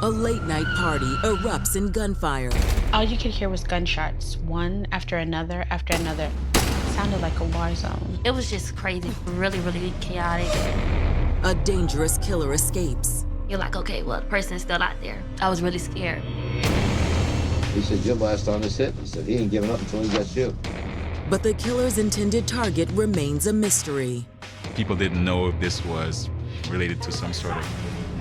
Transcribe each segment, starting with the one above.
A late-night party erupts in gunfire. All you could hear was gunshots, one after another after another. It sounded like a war zone. It was just crazy, really, really chaotic. A dangerous killer escapes. You're like, okay, well, the person's still out there. I was really scared. He said, your last on this hit. He said he ain't giving up until he gets you. But the killer's intended target remains a mystery. People didn't know if this was related to some sort of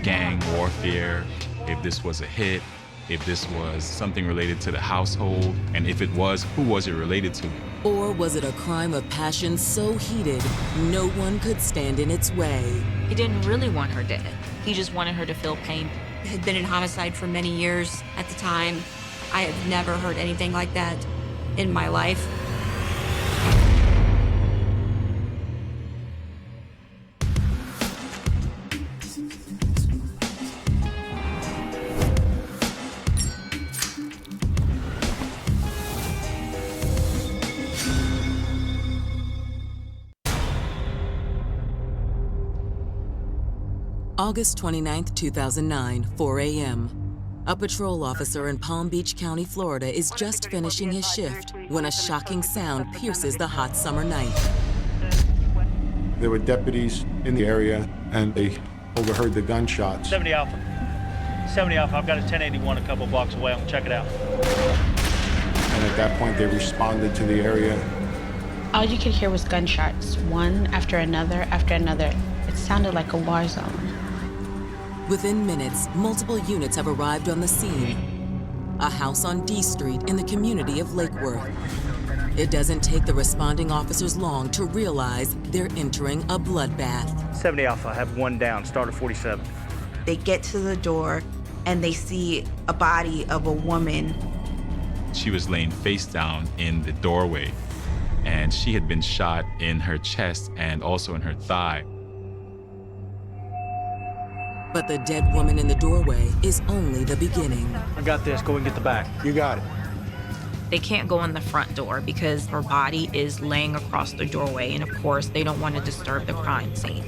gang warfare, if this was a hit, if this was something related to the household, and if it was, who was it related to? Or was it a crime of passion so heated, no one could stand in its way? He didn't really want her dead. He just wanted her to feel pain. Had been in homicide for many years at the time. I have never heard anything like that in my life. August 29, 2009, 4 a.m. A patrol officer in Palm Beach County, Florida is just finishing his shift when a shocking sound pierces the hot summer night. There were deputies in the area and they overheard the gunshots. 70 Alpha. 70 Alpha, I've got a 1081 a couple blocks away. I'm gonna check it out. And at that point they responded to the area. All you could hear was gunshots, one after another after another. It sounded like a war zone. Within minutes, multiple units have arrived on the scene. A house on D Street in the community of Lake Worth. It doesn't take the responding officers long to realize they're entering a bloodbath. 70 Alpha, I have one down, start at 47. They get to the door and they see a body of a woman. She was laying face down in the doorway, and she had been shot in her chest and also in her thigh. But the dead woman in the doorway is only the beginning. I got this, go and get the back. You got it. They can't go in the front door because her body is laying across the doorway, and of course, they don't want to disturb the crime scene.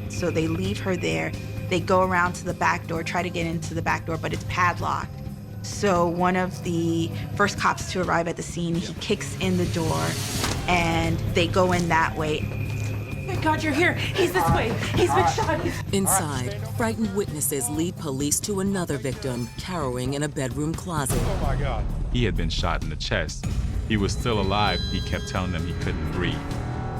So they leave her there. They go around to the back door, try to get into the back door, but it's padlocked. So one of the first cops to arrive at the scene, he kicks in the door and they go in that way. Thank God you're here. He's this way. He's been shot. Inside, frightened witnesses lead police to another victim, cowering in a bedroom closet. Oh my God. He had been shot in the chest. He was still alive. He kept telling them he couldn't breathe.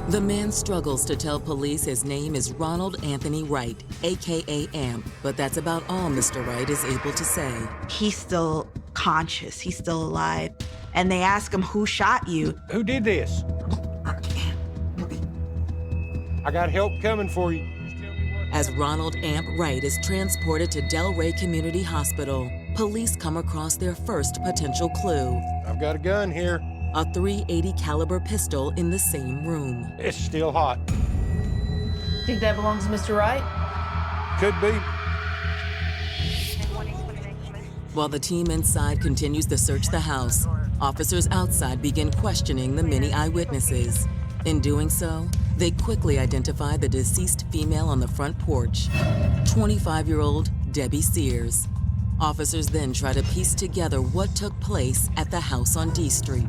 The man struggles to tell police his name is Ronald Anthony Wright, AKA AMP, but that's about all Mr. Wright is able to say. He's still conscious. He's still alive. And they ask him, who shot you? Who did this? I got help coming for you. As Ronald Amp Wright is transported to Delray Community Hospital, police come across their first potential clue. I've got a gun here. A .380 caliber pistol in the same room. It's still hot. Think that belongs to Mr. Wright? Could be. While the team inside continues to search the house, officers outside begin questioning the many eyewitnesses. In doing so, they quickly identify the deceased female on the front porch, 25-year-old Debbie Sears. Officers then try to piece together what took place at the house on D Street.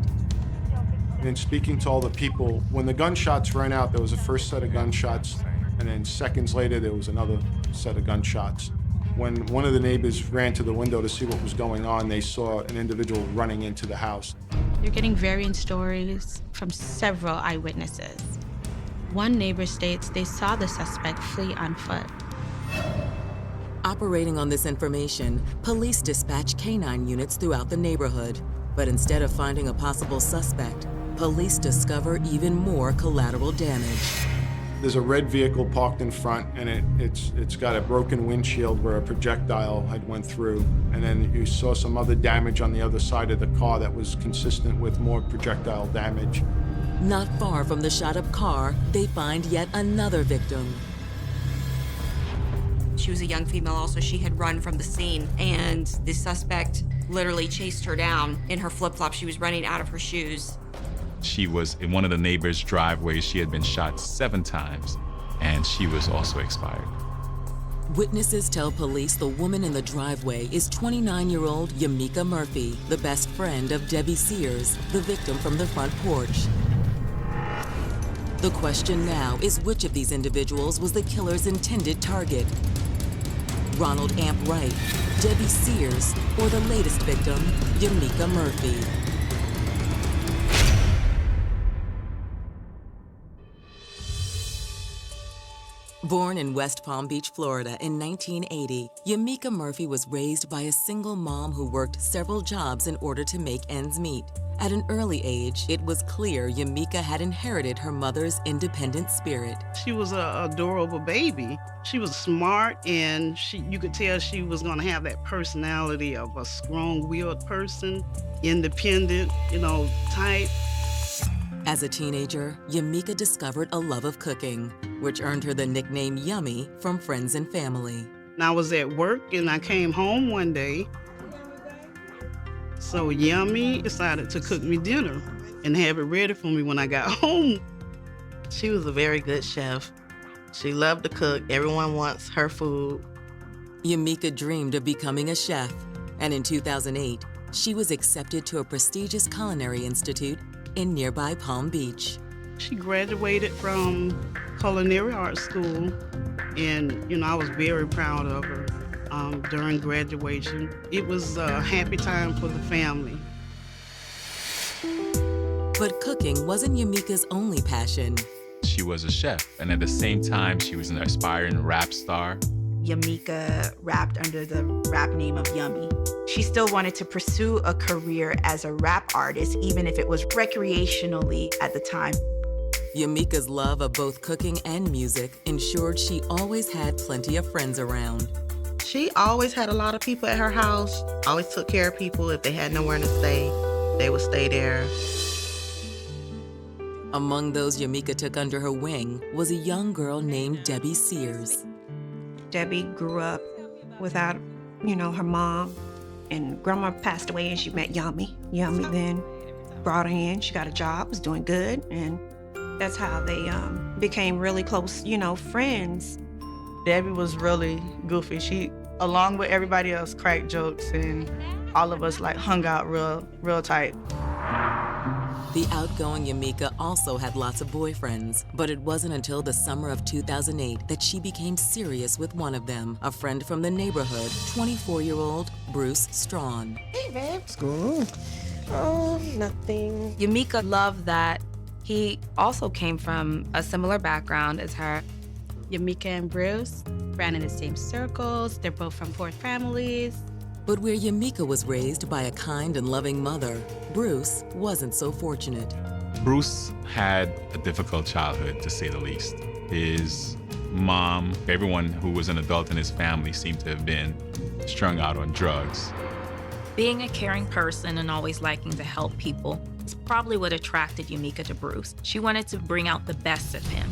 And speaking to all the people, when the gunshots rang out, there was a first set of gunshots, and then seconds later, there was another set of gunshots. When one of the neighbors ran to the window to see what was going on, they saw an individual running into the house. You're getting varying stories from several eyewitnesses. One neighbor states they saw the suspect flee on foot. Operating on this information, police dispatch canine units throughout the neighborhood. But instead of finding a possible suspect, police discover even more collateral damage. There's a red vehicle parked in front, and it's got a broken windshield where a projectile had went through. And then you saw some other damage on the other side of the car that was consistent with more projectile damage. Not far from the shot-up car, they find yet another victim. She was a young female also. She had run from the scene, and the suspect literally chased her down in her flip-flops. She was running out of her shoes. She was in one of the neighbors' driveways. She had been shot 7 times, and she was also expired. Witnesses tell police the woman in the driveway is 29-year-old Yamika Murphy, the best friend of Debbie Sears, the victim from the front porch. The question now is which of these individuals was the killer's intended target? Ronald Amp Wright, Debbie Sears, or the latest victim, Yamika Murphy? Born in West Palm Beach, Florida in 1980, Yamika Murphy was raised by a single mom who worked several jobs in order to make ends meet. At an early age, it was clear Yamika had inherited her mother's independent spirit. She was an adorable baby. She was smart, and you could tell she was going to have that personality of a strong-willed person, independent, type. As a teenager, Yamika discovered a love of cooking, which earned her the nickname Yummy from friends and family. I was at work and I came home one day. So Yummy decided to cook me dinner and have it ready for me when I got home. She was a very good chef. She loved to cook. Everyone wants her food. Yamika dreamed of becoming a chef, and in 2008, she was accepted to a prestigious culinary institute in nearby Palm Beach. She graduated from culinary art school, and I was very proud of her during graduation. It was a happy time for the family. But cooking wasn't Yamika's only passion. She was a chef, and at the same time, she was an aspiring rap star. Yamika rapped under the rap name of Yummy. She still wanted to pursue a career as a rap artist, even if it was recreationally at the time. Yamika's love of both cooking and music ensured she always had plenty of friends around. She always had a lot of people at her house, always took care of people. If they had nowhere to stay, they would stay there. Among those Yamika took under her wing was a young girl named Debbie Sears. Debbie grew up without, her mom, and grandma passed away and she met Yummy. Yummy then brought her in. She got a job, was doing good, and that's how they became really close, friends. Debbie was really goofy. She, along with everybody else, cracked jokes, and all of us hung out real tight. The outgoing Yamika also had lots of boyfriends, but it wasn't until the summer of 2008 that she became serious with one of them, a friend from the neighborhood, 24-year-old Bruce Strawn. Hey, babe. What's going on? Oh, nothing. Yamika loved that he also came from a similar background as her. Yamika and Bruce ran in the same circles. They're both from poor families. But where Yamika was raised by a kind and loving mother, Bruce wasn't so fortunate. Bruce had a difficult childhood, to say the least. His mom, everyone who was an adult in his family seemed to have been strung out on drugs. Being a caring person and always liking to help people is probably what attracted Yamika to Bruce. She wanted to bring out the best of him.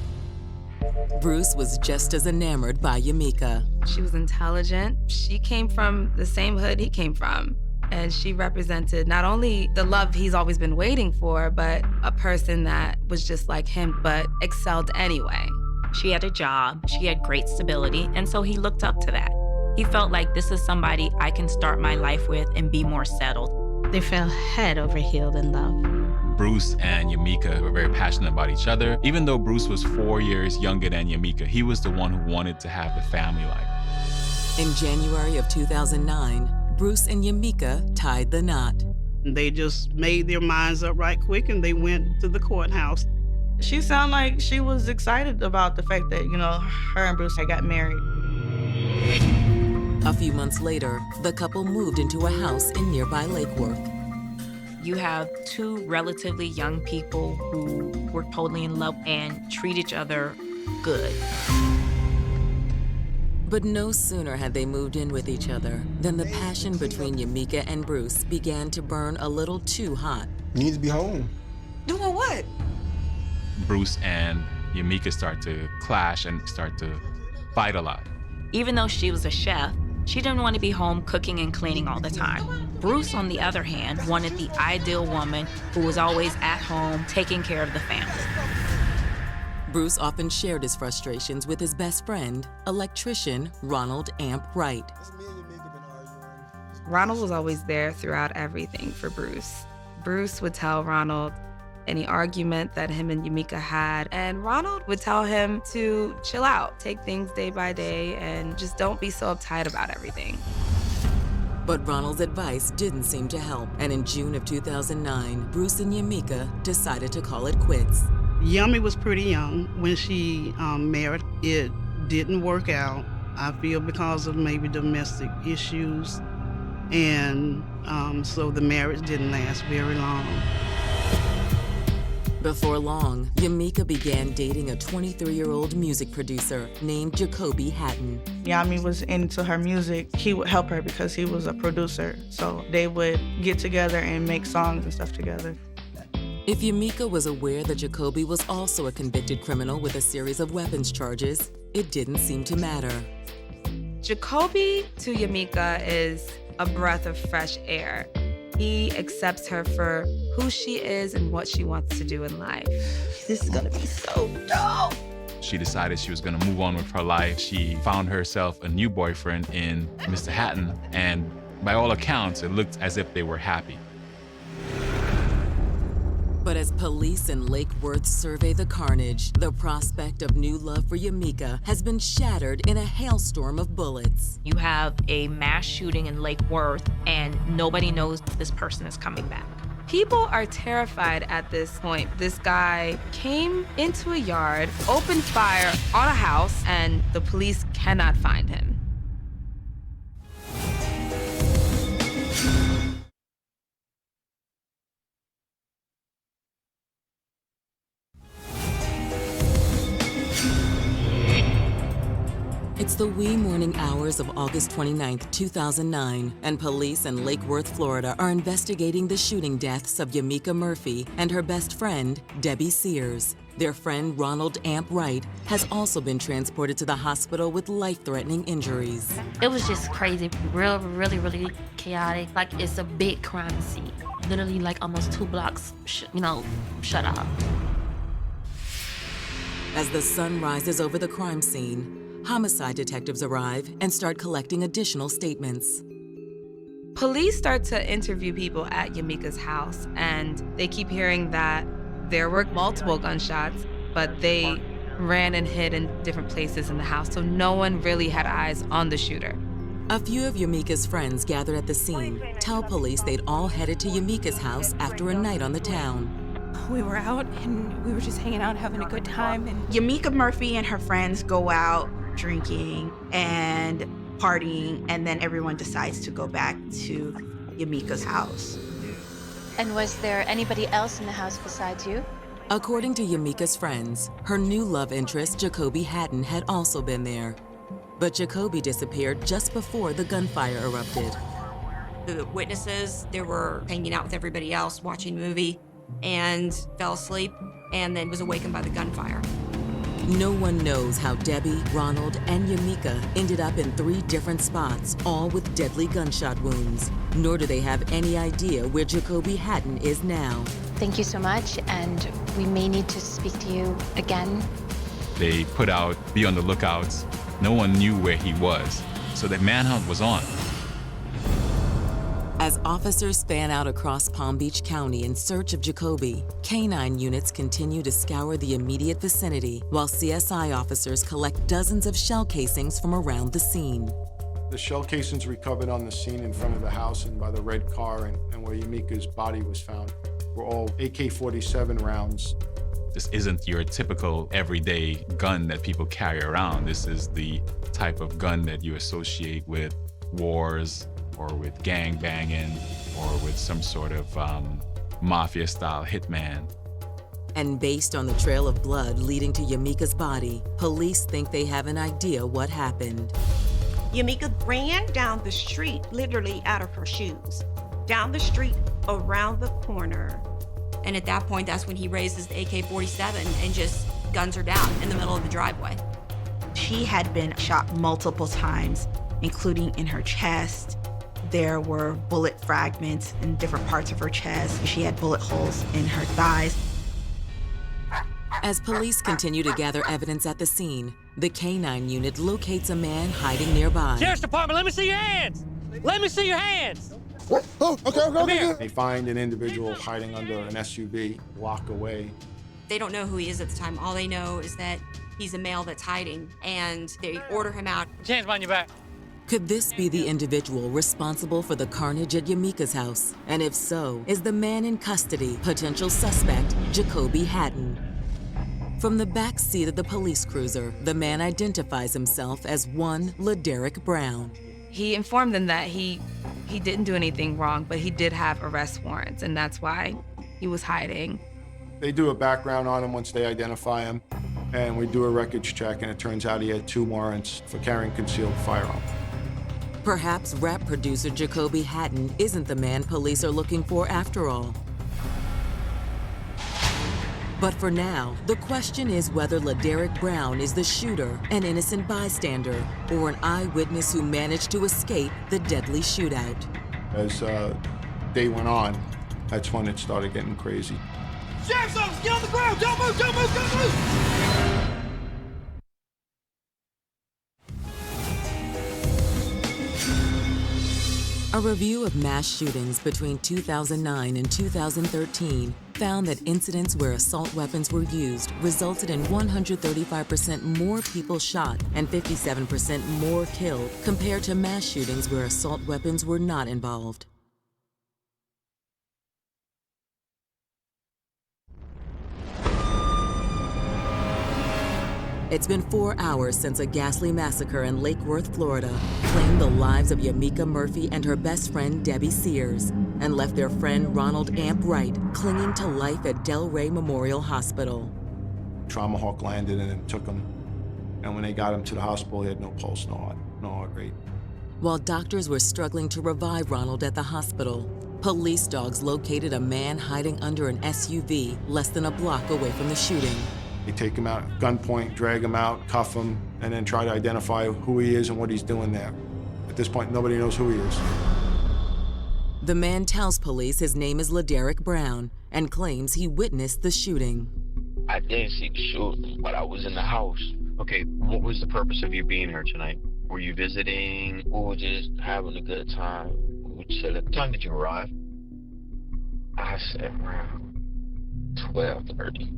Bruce was just as enamored by Yamika. She was intelligent. She came from the same hood he came from. And she represented not only the love he's always been waiting for, but a person that was just like him, but excelled anyway. She had a job, she had great stability, and so he looked up to that. He felt like this is somebody I can start my life with and be more settled. They fell head over heels in love. Bruce and Yamika were very passionate about each other. Even though Bruce was 4 years younger than Yamika, he was the one who wanted to have the family life. In January of 2009, Bruce and Yamika tied the knot. They just made their minds up right quick and they went to the courthouse. She sounded like she was excited about the fact that, her and Bruce had got married. A few months later, the couple moved into a house in nearby Lake Worth. You have two relatively young people who were totally in love and treat each other good. But no sooner had they moved in with each other than the passion between Yamika and Bruce began to burn a little too hot. You need to be home. Doing what? Bruce and Yamika start to clash and start to fight a lot. Even though she was a chef, she didn't want to be home cooking and cleaning all the time. Bruce, on the other hand, wanted the ideal woman who was always at home taking care of the family. Bruce often shared his frustrations with his best friend, electrician Ronald Amp Wright. Ronald was always there throughout everything for Bruce. Bruce would tell Ronald any argument that him and Yamika had, and Ronald would tell him to chill out, take things day by day, and just don't be so uptight about everything. But Ronald's advice didn't seem to help, and in June of 2009, Bruce and Yamika decided to call it quits. Yummy was pretty young when she married. It didn't work out, I feel, because of maybe domestic issues, and so the marriage didn't last very long. Before long, Yamika began dating a 23-year-old music producer named Jacoby Hatton. Yami was into her music. He would help her because he was a producer. So they would get together and make songs and stuff together. If Yamika was aware that Jacoby was also a convicted criminal with a series of weapons charges, it didn't seem to matter. Jacoby to Yamika is a breath of fresh air. He accepts her for who she is and what she wants to do in life. This is gonna be so dope. She decided she was going to move on with her life. She found herself a new boyfriend in Mr. Hatton, and by all accounts, it looked as if they were happy. But as police in Lake Worth survey the carnage, the prospect of new love for Yamika has been shattered in a hailstorm of bullets. You have a mass shooting in Lake Worth, and nobody knows this person is coming back. People are terrified at this point. This guy came into a yard, opened fire on a house, and the police cannot find him. It's the wee morning hours of August 29, 2009, and police in Lake Worth, Florida are investigating the shooting deaths of Yamika Murphy and her best friend, Debbie Sears. Their friend, Ronald Amp Wright, has also been transported to the hospital with life-threatening injuries. It was just crazy, really chaotic. Like, it's a big crime scene. Literally, like, almost 2 blocks, shut off. As the sun rises over the crime scene, homicide detectives arrive and start collecting additional statements. Police start to interview people at Yamika's house, and they keep hearing that there were multiple gunshots, but they ran and hid in different places in the house, so no one really had eyes on the shooter. A few of Yamika's friends gathered at the scene tell police they'd all headed to Yamika's house after a night on the town. We were out and we were just hanging out, having a good time. And Yamika Murphy and her friends go out drinking and partying, and then everyone decides to go back to Yamika's house. And was there anybody else in the house besides you? According to Yamika's friends, her new love interest, Jacoby Hatton, had also been there. But Jacoby disappeared just before the gunfire erupted. The witnesses, they were hanging out with everybody else, watching a movie, and fell asleep, and then was awakened by the gunfire. No one knows how Debbie, Ronald, and Yamika ended up in 3 different spots, all with deadly gunshot wounds. Nor do they have any idea where Jacoby Hatton is now. Thank you so much, and we may need to speak to you again. They put out, be on the lookouts. No one knew where he was, so the manhunt was on. As officers span out across Palm Beach County in search of Jacoby, K-9 units continue to scour the immediate vicinity, while CSI officers collect dozens of shell casings from around the scene. The shell casings recovered on the scene in front of the house and by the red car and where Yamika's body was found were all AK-47 rounds. This isn't your typical everyday gun that people carry around. This is the type of gun that you associate with wars, or with gang banging, or with some sort of mafia-style hitman. And based on the trail of blood leading to Yamika's body, police think they have an idea what happened. Yamika ran down the street, literally out of her shoes, down the street, around the corner. And at that point, that's when he raises the AK-47 and just guns her down in the middle of the driveway. She had been shot multiple times, including in her chest. There were bullet fragments in different parts of her chest. She had bullet holes in her thighs. As police continue to gather evidence at the scene, the K-9 unit locates a man hiding nearby. Sheriff's Department, let me see your hands. Let me see your hands. Oh, okay. They find an individual hiding under an SUV, block away. They don't know who he is at the time. All they know is that he's a male that's hiding, and they order him out. Hands behind your back. Could this be the individual responsible for the carnage at Yamika's house? And if so, is the man in custody potential suspect Jacoby Hatton? From the back seat of the police cruiser, the man identifies himself as one LaDerrick Brown. He informed them that he didn't do anything wrong, but he did have arrest warrants, and that's why he was hiding. They do a background on him once they identify him, and we do a records check, and it turns out he had 2 warrants for carrying concealed firearm. Perhaps rap producer Jacoby Hatton isn't the man police are looking for after all. But for now, the question is whether LaDerrick Brown is the shooter, an innocent bystander, or an eyewitness who managed to escape the deadly shootout. As day went on, that's when it started getting crazy. Sheriff's office, get on the ground. Don't move, don't move, don't move. A review of mass shootings between 2009 and 2013 found that incidents where assault weapons were used resulted in 135% more people shot and 57% more killed compared to mass shootings where assault weapons were not involved. It's been 4 hours since a ghastly massacre in Lake Worth, Florida, claimed the lives of Yamika Murphy and her best friend Debbie Sears, and left their friend Ronald Amp Wright clinging to life at Delray Memorial Hospital. Trauma Hawk landed and took him, and when they got him to the hospital, he had no pulse, no heart rate. While doctors were struggling to revive Ronald at the hospital, police dogs located a man hiding under an SUV less than a block away from the shooting. They take him out at gunpoint, drag him out, cuff him, and then try to identify who he is and what he's doing there. At this point, nobody knows who he is. The man tells police his name is LaDerrick Brown and claims he witnessed the shooting. I didn't see the shooting, but I was in the house. Okay, what was the purpose of you being here tonight? Were you visiting or just having a good time? So at the time did you arrive? I said around 12:30.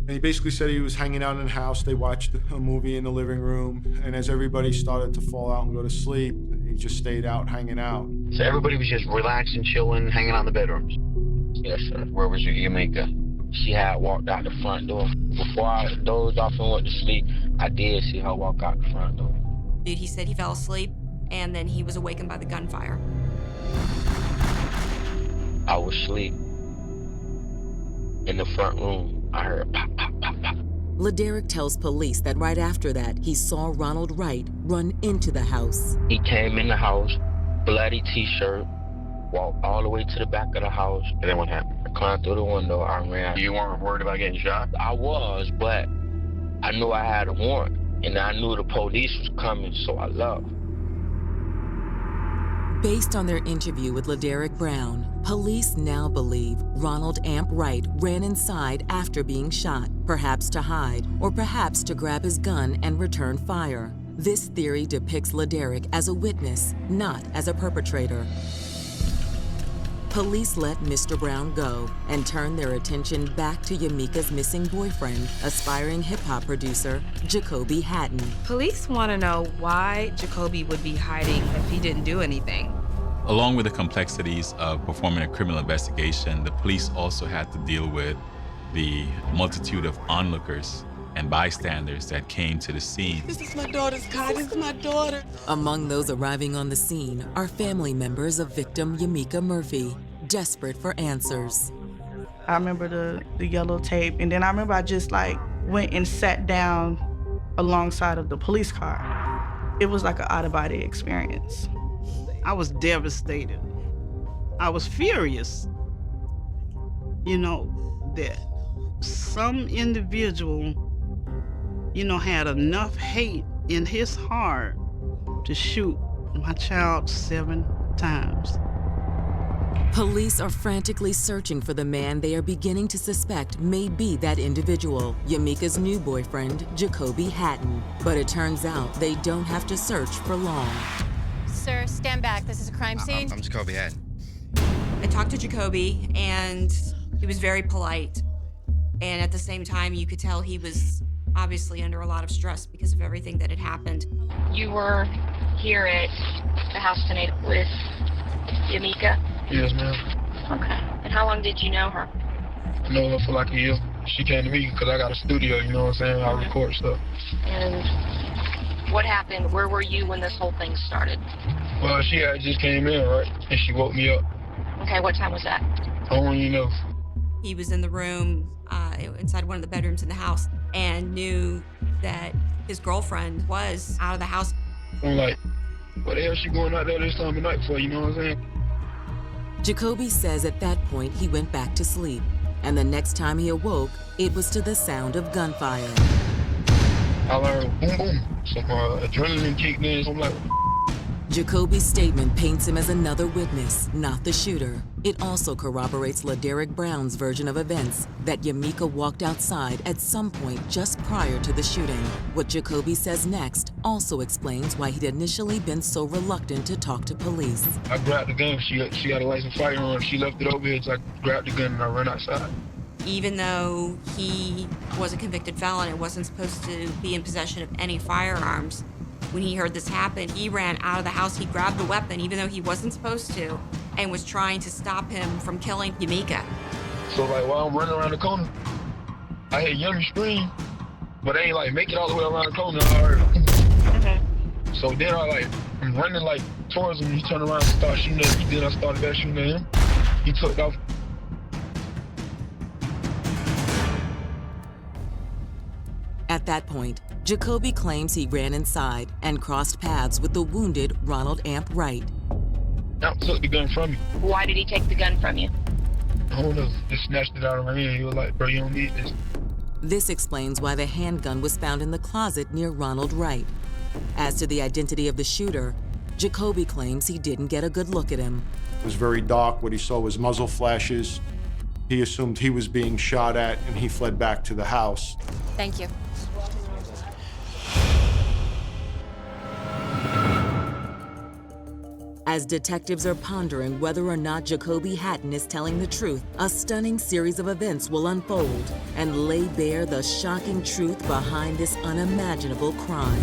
And he basically said he was hanging out in the house. They watched a movie in the living room. And as everybody started to fall out and go to sleep, he just stayed out hanging out. So everybody was just relaxing, chilling, hanging out in the bedrooms? Yes, sir. Where was your Yamika? She had walked out the front door. Before I dozed off and went to sleep, I did see her walk out the front door. He said he fell asleep, and then he was awakened by the gunfire. I was asleep in the front room. I heard pop, pop, pop, pop. LaDerrick tells police that right after that, he saw Ronald Wright run into the house. He came in the house, bloody t-shirt, walked all the way to the back of the house, and then what happened? I climbed through the window, I ran. You weren't worried about getting shot? I was, but I knew I had a warrant, and I knew the police was coming, so I left. Based on their interview with LaDerrick Brown, police now believe Ronald Amp Wright ran inside after being shot, perhaps to hide, or perhaps to grab his gun and return fire. This theory depicts LaDerrick as a witness, not as a perpetrator. Police let Mr. Brown go and turn their attention back to Yamika's missing boyfriend, aspiring hip-hop producer Jacoby Hatton. Police want to know why Jacoby would be hiding if he didn't do anything. Along with the complexities of performing a criminal investigation, the police also had to deal with the multitude of onlookers and bystanders that came to the scene. This is my daughter's car. This is my daughter. Among those arriving on the scene are family members of victim Yamika Murphy, desperate for answers. I remember the yellow tape, and then I remember I just went and sat down alongside of the police car. It was like an out-of-body experience. I was devastated. I was furious, that some individual, had enough hate in his heart to shoot my child 7 times. Police are frantically searching for the man they are beginning to suspect may be that individual, Yamika's new boyfriend, Jacoby Hatton. But it turns out they don't have to search for long. Sir, stand back. This is a crime scene. I'm Jacoby Hatton. I talked to Jacoby, and he was very polite. And at the same time, you could tell he was obviously under a lot of stress because of everything that had happened. You were here at the house tonight with Yamika? Yes, ma'am. Okay. And how long did you know her? I know her for like a year. She came to me because I got a studio, you know what I'm saying? I record stuff. And what happened? Where were you when this whole thing started? Well, she had just came in, right? And she woke me up. Okay, what time was that? I don't really know. He was in the room inside one of the bedrooms in the house and knew that his girlfriend was out of the house. I'm like, what the hell is she going out there this time of night for, you know what I'm saying? Jacoby says at that point he went back to sleep, and the next time he awoke, it was to the sound of gunfire. I learned boom, boom. Some adrenaline kicked in. I'm like, Jacoby's statement paints him as another witness, not the shooter. It also corroborates LaDerrick Brown's version of events, that Yamika walked outside at some point just prior to the shooting. What Jacoby says next also explains why he'd initially been so reluctant to talk to police. I grabbed the gun. She got a license firearm. She left it over here, so I grabbed the gun and I ran outside. Even though he was a convicted felon and wasn't supposed to be in possession of any firearms, when he heard this happen, he ran out of the house. He grabbed the weapon, even though he wasn't supposed to, and was trying to stop him from killing Yamika. So like while I'm running around the corner, I hear Yummy scream, but they ain't like make it all the way around the corner. I heard. So then I'm running like towards him. He turned around and started shooting at me. Then I started back shooting at him. He took off. At that point, Jacoby claims he ran inside and crossed paths with the wounded Ronald Amp Wright. Amp took the gun from me. Why did he take the gun from you? I don't know. Just snatched it out of my hand. He was like, bro, you don't need this. This explains why the handgun was found in the closet near Ronald Wright. As to the identity of the shooter, Jacoby claims he didn't get a good look at him. It was very dark. What he saw was muzzle flashes. He assumed he was being shot at, and he fled back to the house. Thank you. As detectives are pondering whether or not Jacoby Hatton is telling the truth, a stunning series of events will unfold and lay bare the shocking truth behind this unimaginable crime.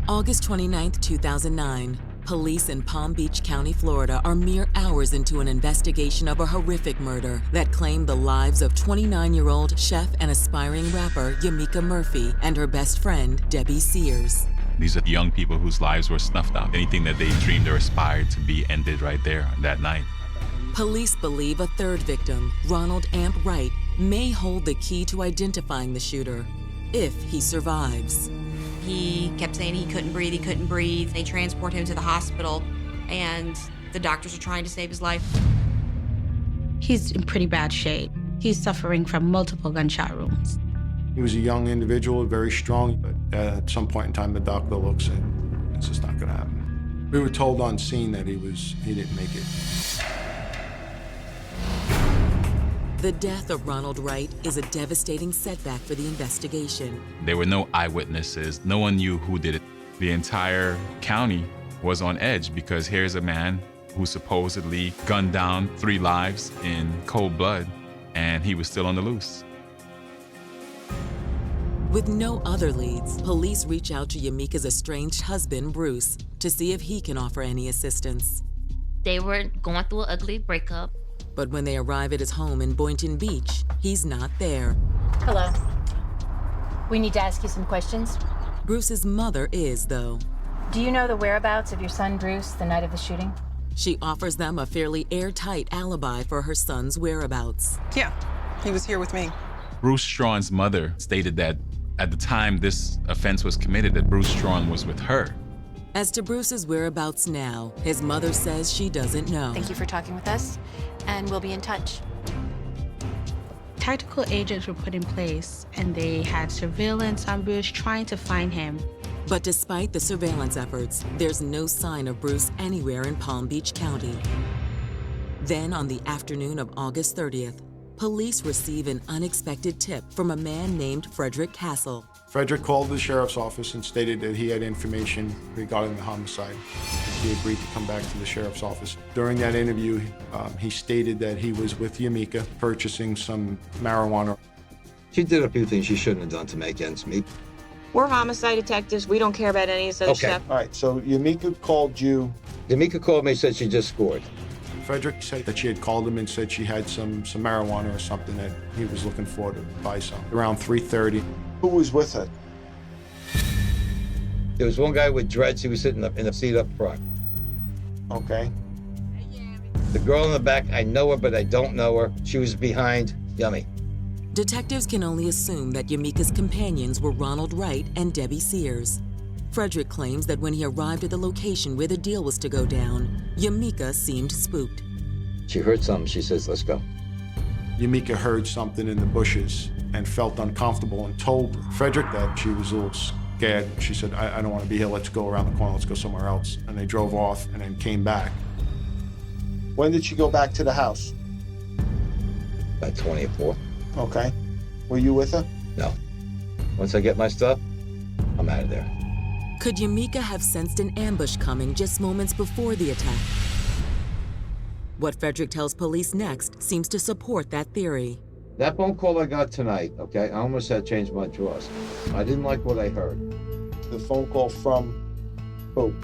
August 29, 2009. Police in Palm Beach County, Florida are mere hours into an investigation of a horrific murder that claimed the lives of 29-year-old chef and aspiring rapper Yamika Murphy and her best friend, Debbie Sears. These are young people whose lives were snuffed out. Anything that they dreamed or aspired to be ended right there that night. Police believe a third victim, Ronald Amp Wright, may hold the key to identifying the shooter, if he survives. He kept saying he couldn't breathe. They transport him to the hospital, and the doctors are trying to save his life. He's in pretty bad shape. He's suffering from multiple gunshot wounds. He was a young individual, very strong, but at some point in time, the doctor looks and it's just not gonna happen. We were told on scene that he didn't make it. The death of Ronald Wright is a devastating setback for the investigation. There were no eyewitnesses. No one knew who did it. The entire county was on edge because here's a man who supposedly gunned down 3 lives in cold blood, and he was still on the loose. With no other leads, police reach out to Yamika's estranged husband, Bruce, to see if he can offer any assistance. They were going through an ugly breakup. But when they arrive at his home in Boynton Beach, he's not there. Hello. We need to ask you some questions. Bruce's mother is, though. Do you know the whereabouts of your son, Bruce, the night of the shooting? She offers them a fairly airtight alibi for her son's whereabouts. Yeah, he was here with me. Bruce Strawn's mother stated that at the time this offense was committed, that Bruce Strawn was with her. As to Bruce's whereabouts now, his mother says she doesn't know. Thank you for talking with us, and we'll be in touch. Tactical agents were put in place, and they had surveillance on Bruce trying to find him. But despite the surveillance efforts, there's no sign of Bruce anywhere in Palm Beach County. Then, on the afternoon of August 30th, police receive an unexpected tip from a man named Frederick Castle. Frederick called the sheriff's office and stated that he had information regarding the homicide. He agreed to come back to the sheriff's office. During that interview, he stated that he was with Yamika purchasing some marijuana. She did a few things she shouldn't have done to make ends meet. We're homicide detectives. We don't care about any of this other stuff. All right, so Yamika called you. Yamika called me and said she just scored. Frederick said that she had called him and said she had some marijuana or something that he was looking for to buy some. Around 3:30. Who was with her? There was one guy with dreads. He was sitting up in the seat up front. Okay. The girl in the back, I know her, but I don't know her. She was behind Yummy. Detectives can only assume that Yamika's companions were Ronald Wright and Debbie Sears. Frederick claims that when he arrived at the location where the deal was to go down, Yamika seemed spooked. She heard something. She says, let's go. Yamika heard something in the bushes and felt uncomfortable and told Frederick that she was a little scared. She said, I don't want to be here. Let's go around the corner. Let's go somewhere else. And they drove off and then came back. When did she go back to the house? About 24. Okay. Were you with her? No. Once I get my stuff, I'm out of there. Could Yamika have sensed an ambush coming just moments before the attack? What Frederick tells police next seems to support that theory. That phone call I got tonight, okay, I almost had to change my drawers. I didn't like what I heard. The phone call from who?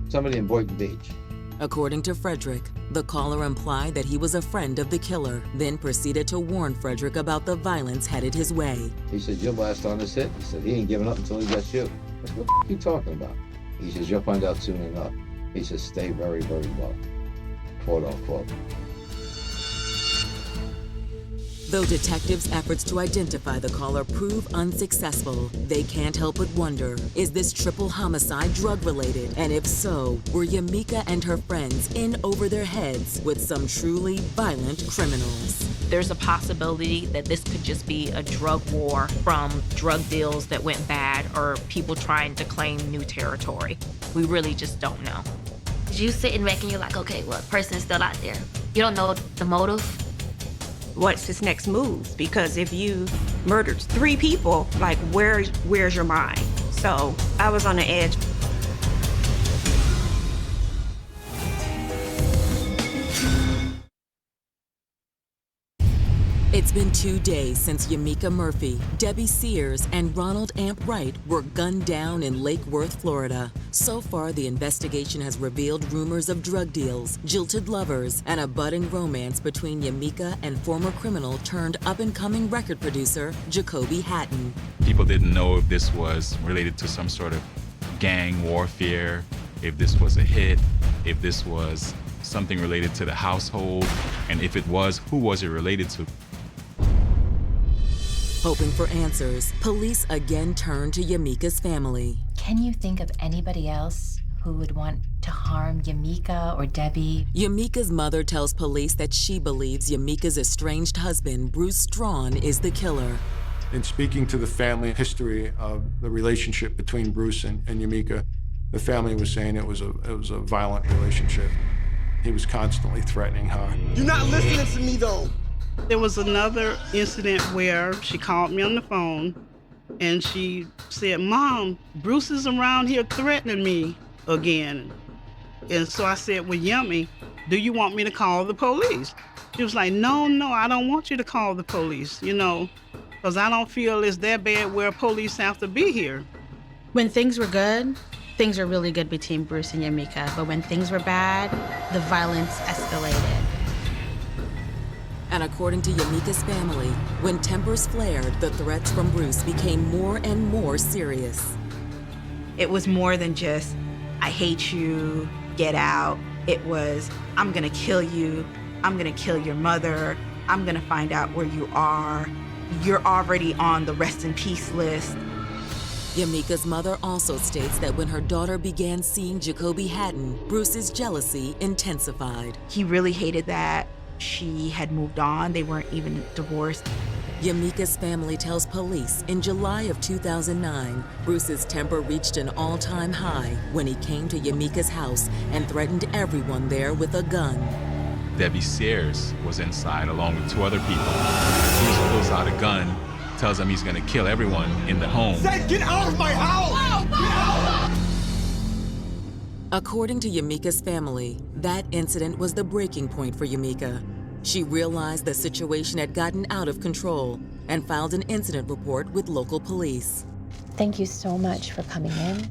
Somebody in Boynton Beach. According to Frederick, the caller implied that he was a friend of the killer, then proceeded to warn Frederick about the violence headed his way. He said, you're last on this hit. He said, he ain't giving up until he gets you. I said, what the f*** are you talking about? He says, you'll find out soon enough. He says, stay very, very low, quote unquote. Though detectives' efforts to identify the caller prove unsuccessful, they can't help but wonder, is this triple homicide drug-related? And if so, were Yamika and her friends in over their heads with some truly violent criminals? There's a possibility that this could just be a drug war from drug deals that went bad or people trying to claim new territory. We really just don't know. You sitting back and you're like, okay, well, person is still out there. You don't know the motive. What's his next move? Because if you murdered 3 people, like where's your mind? So I was on the edge. It's been 2 days since Yamika Murphy, Debbie Sears, and Ronald Amp Wright were gunned down in Lake Worth, Florida. So far, the investigation has revealed rumors of drug deals, jilted lovers, and a budding romance between Yamika and former criminal turned up-and-coming record producer, Jacoby Hatton. People didn't know if this was related to some sort of gang warfare, if this was a hit, if this was something related to the household, and if it was, who was it related to? Hoping for answers, police again turn to Yamika's family. Can you think of anybody else who would want to harm Yamika or Debbie? Yamika's mother tells police that she believes Yamika's estranged husband, Bruce Strawn, is the killer. In speaking to the family history of the relationship between Bruce and Yamika, the family was saying it was a violent relationship. He was constantly threatening her. You're not listening to me, though. There was another incident where she called me on the phone and she said, Mom, Bruce is around here threatening me again. And so I said, well, Yummy, do you want me to call the police? She was like, no, I don't want you to call the police, because I don't feel it's that bad where police have to be here. When things were good, things were really good between Bruce and Yamika, but when things were bad, the violence escalated. And according to Yamika's family, when tempers flared, the threats from Bruce became more and more serious. It was more than just, I hate you, get out. It was, I'm gonna kill you, I'm gonna kill your mother, I'm gonna find out where you are. You're already on the rest in peace list. Yamika's mother also states that when her daughter began seeing Jacoby Hatton, Bruce's jealousy intensified. He really hated that she had moved on. They weren't even divorced. Yamika's family tells police in July of 2009, Bruce's temper reached an all-time high when he came to Yamika's house and threatened everyone there with a gun. Debbie Sears was inside along with 2 other people. Bruce pulls out a gun, tells him he's gonna kill everyone in the home. Say, get out of my house! Get out! According to Yamika's family, that incident was the breaking point for Yamika. She realized the situation had gotten out of control and filed an incident report with local police. Thank you so much for coming in.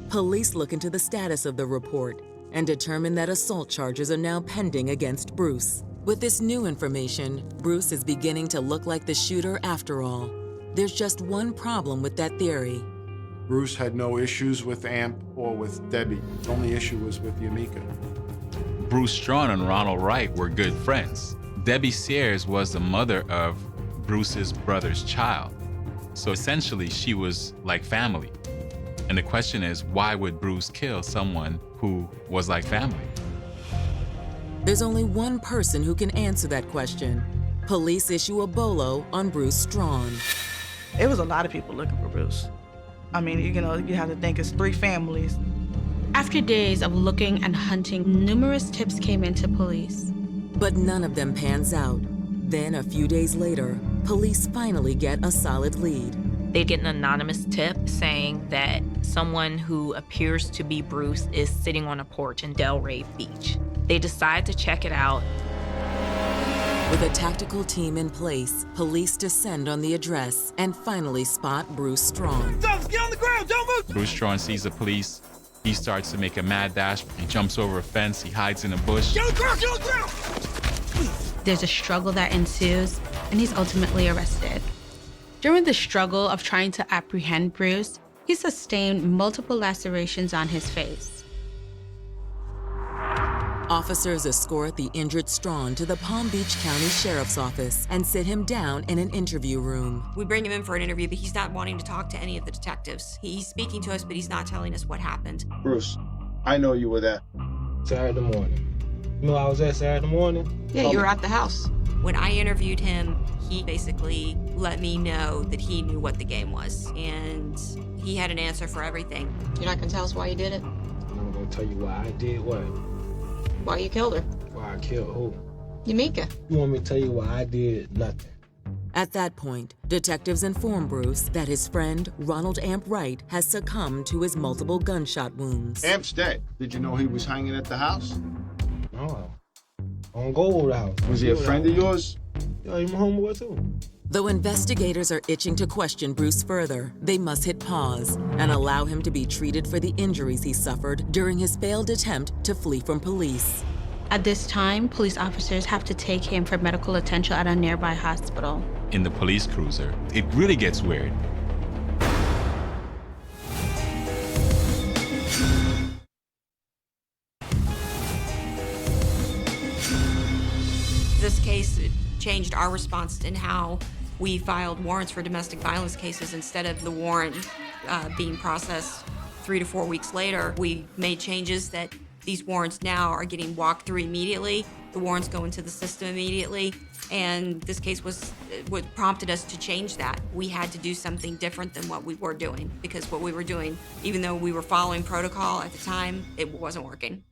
Police look into the status of the report and determine that assault charges are now pending against Bruce. With this new information, Bruce is beginning to look like the shooter after all. There's just one problem with that theory. Bruce had no issues with Amp or with Debbie. The only issue was with Yamika. Bruce Strawn and Ronald Wright were good friends. Debbie Sears was the mother of Bruce's brother's child. So essentially, she was like family. And the question is, why would Bruce kill someone who was like family? There's only one person who can answer that question. Police issue a bolo on Bruce Strawn. It was a lot of people looking for Bruce. I mean, you have to think it's 3 families. After days of looking and hunting, numerous tips came into police. But none of them pans out. Then a few days later, police finally get a solid lead. They get an anonymous tip saying that someone who appears to be Bruce is sitting on a porch in Delray Beach. They decide to check it out. With a tactical team in place, police descend on the address and finally spot Bruce Strawn. Dogs, get on the ground, don't move! Bruce Strawn sees the police. He starts to make a mad dash. He jumps over a fence. He hides in a bush. Get on the ground, get on the ground! There's a struggle that ensues, and he's ultimately arrested. During the struggle of trying to apprehend Bruce, he sustained multiple lacerations on his face. Officers escort the injured Strawn to the Palm Beach County Sheriff's Office and sit him down in an interview room. We bring him in for an interview, but he's not wanting to talk to any of the detectives. He's speaking to us, but he's not telling us what happened. Bruce, I know you were there. Saturday morning. You know I was there Saturday morning? Yeah, you were at the house. When I interviewed him, he basically let me know that he knew what the game was, and he had an answer for everything. You're not gonna tell us why you did it? I'm gonna tell you why I did what? Why you killed her? Why I killed who? Yamika. You want me to tell you why I did nothing? At that point, detectives inform Bruce that his friend, Ronald Amp Wright, has succumbed to his multiple gunshot wounds. Amp's dead. Did you know he was hanging at the house? No. I don't go over the house. Was he a friend of yours? Yeah, he's my homeboy too. Though investigators are itching to question Bruce further, they must hit pause and allow him to be treated for the injuries he suffered during his failed attempt to flee from police. At this time, police officers have to take him for medical attention at a nearby hospital. In the police cruiser, it really gets weird. This case changed our response in how we filed warrants for domestic violence cases. Instead of the warrant being processed 3 to 4 weeks later, we made changes that these warrants now are getting walked through immediately. The warrants go into the system immediately. And this case was what prompted us to change that. We had to do something different than what we were doing, because what we were doing, even though we were following protocol at the time, it wasn't working.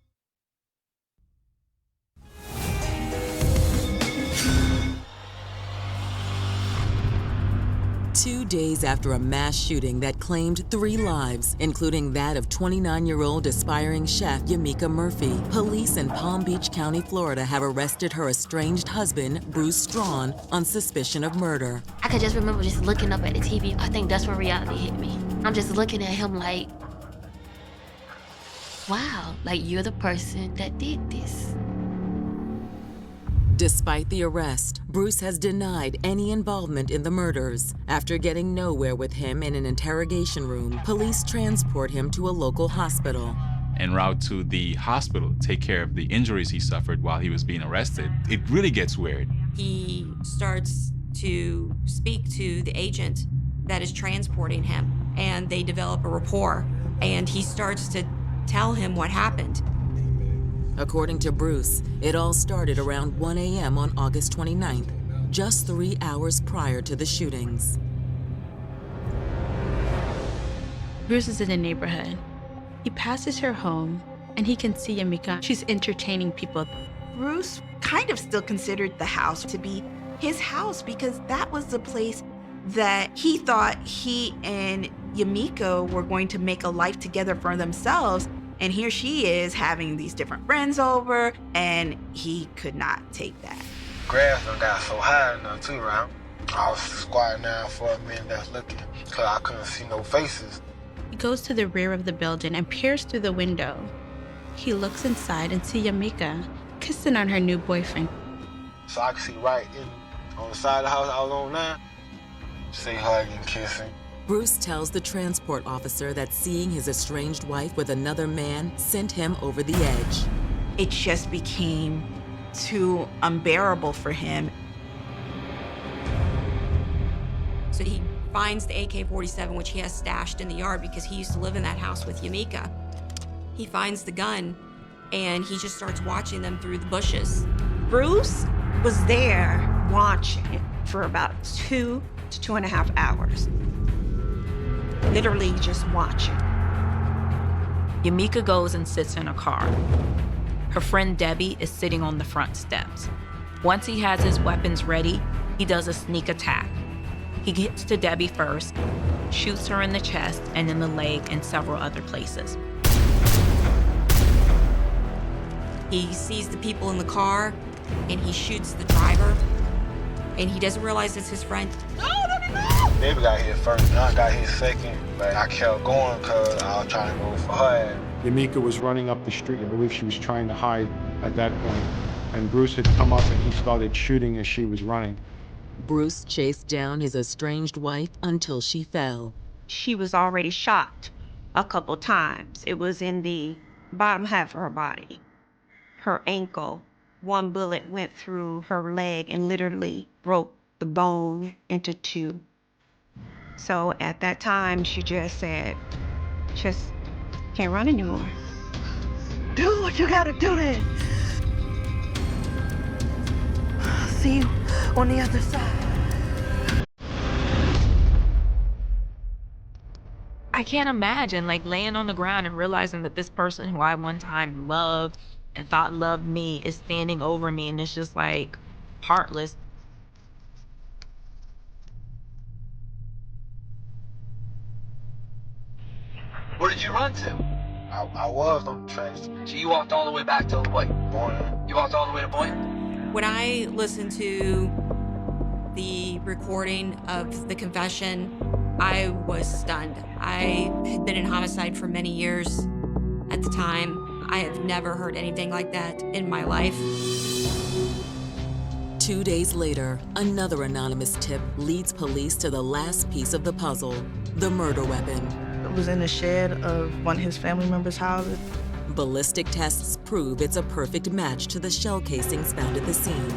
Two days after a mass shooting that claimed 3 lives, including that of 29-year-old aspiring chef Yamika Murphy, police in Palm Beach County, Florida have arrested her estranged husband, Bruce Strawn, on suspicion of murder. I could just remember just looking up at the TV. I think that's when reality hit me. I'm just looking at him like, wow, like you're the person that did this. Despite the arrest, Bruce has denied any involvement in the murders. After getting nowhere with him in an interrogation room, police transport him to a local hospital. En route to the hospital, take care of the injuries he suffered while he was being arrested. It really gets weird. He starts to speak to the agent that is transporting him, and they develop a rapport, and he starts to tell him what happened. According to Bruce, it all started around 1 a.m. on August 29th, just 3 hours prior to the shootings. Bruce is in the neighborhood. He passes her home, and he can see Yamika. She's entertaining people. Bruce kind of still considered the house to be his house because that was the place that he thought he and Yamika were going to make a life together for themselves. And here she is having these different friends over, and he could not take that. Grass done got so high enough too, right? I was squatting down for a minute that's looking, cause I couldn't see no faces. He goes to the rear of the building and peers through the window. He looks inside and sees Yamika kissing on her new boyfriend. So I could see right on the side of the house I was on now, say hugging, kissing. Bruce tells the transport officer that seeing his estranged wife with another man sent him over the edge. It just became too unbearable for him. So he finds the AK-47, which he has stashed in the yard because he used to live in that house with Yamika. He finds the gun, and he just starts watching them through the bushes. Bruce was there watching it for about 2 to 2.5 hours. Literally just watching. Yamika goes and sits in a car. Her friend Debbie is sitting on the front steps. Once he has his weapons ready, he does a sneak attack. He gets to Debbie first, shoots her in the chest and in the leg and several other places. He sees the people in the car, and he shoots the driver, and he doesn't realize it's his friend. Debbie got hit first, and I got hit second, but I kept going because I was trying to go for her. Yamika was running up the street. I believe she was trying to hide at that point. And Bruce had come up and he started shooting as she was running. Bruce chased down his estranged wife until she fell. She was already shot a couple times. It was in the bottom half of her body. Her ankle, one bullet went through her leg and literally broke the bone into 2. So at that time, she just said, just can't run anymore. Do what you gotta do then. See you on the other side. I can't imagine like laying on the ground and realizing that this person who I one time loved and thought loved me is standing over me, and it's just like heartless. Where did you run to? I was on the train. So you walked all the way back to what? Boyne. You walked all the way to Boyne? When I listened to the recording of the confession, I was stunned. I had been in homicide for many years at the time. I have never heard anything like that in my life. 2 days later, another anonymous tip leads police to the last piece of the puzzle, the murder weapon. It was in the shed of one of his family members' houses. Ballistic tests prove it's a perfect match to the shell casings found at the scene.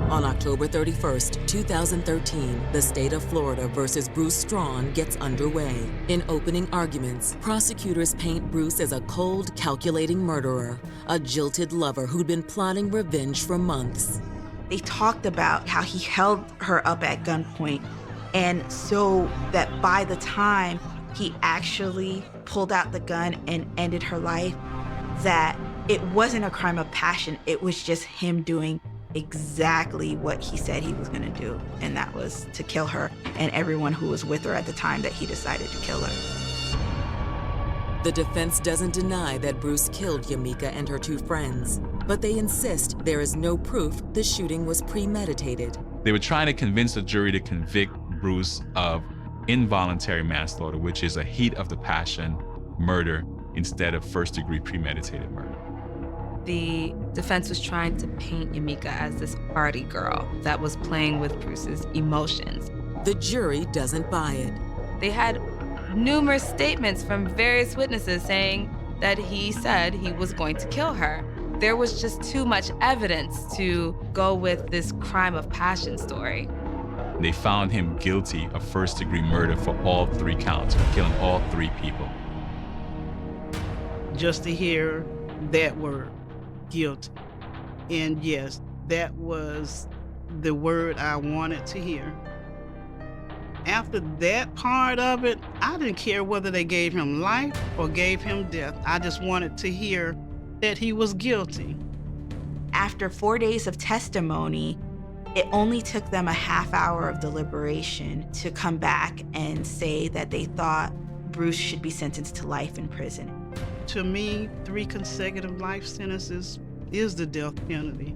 On October 31st, 2013, the state of Florida versus Bruce Strawn gets underway. In opening arguments, prosecutors paint Bruce as a cold, calculating murderer, a jilted lover who'd been plotting revenge for months. They talked about how he held her up at gunpoint, and so that by the time he actually pulled out the gun and ended her life, that it wasn't a crime of passion, it was just him doing exactly what he said he was gonna do, and that was to kill her and everyone who was with her at the time that he decided to kill her. The defense doesn't deny that Bruce killed Yamika and her 2 friends, but they insist there is no proof the shooting was premeditated. They were trying to convince the jury to convict Bruce of involuntary manslaughter, which is a heat of the passion murder instead of first-degree premeditated murder. The defense was trying to paint Yamika as this party girl that was playing with Bruce's emotions. The jury doesn't buy it. They had numerous statements from various witnesses saying that he said he was going to kill her. There was just too much evidence to go with this crime of passion story. They found him guilty of first-degree murder for all 3 counts, for killing all 3 people. just to hear that word, guilty. And yes, that was the word I wanted to hear. After that part of it, I didn't care whether they gave him life or gave him death. I just wanted to hear that he was guilty. After 4 days of testimony, it only took them a half hour of deliberation to come back and say that they thought Bruce should be sentenced to life in prison. To me, 3 consecutive life sentences is the death penalty.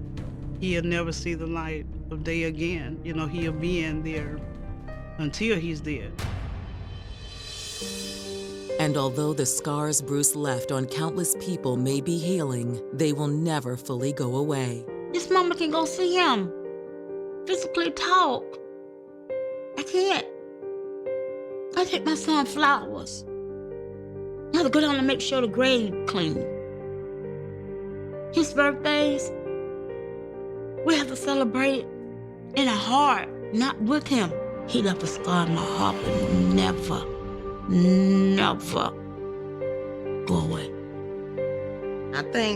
He'll never see the light of day again. You know, he'll be in there until he's dead. And although the scars Bruce left on countless people may be healing, they will never fully go away. This mama can go see him, physically talk. I can't. I take my son flowers. I have to go down and make sure the grave clean. His birthdays, we have to celebrate in our heart, not with him. He left a scar in my heart but never go away. I think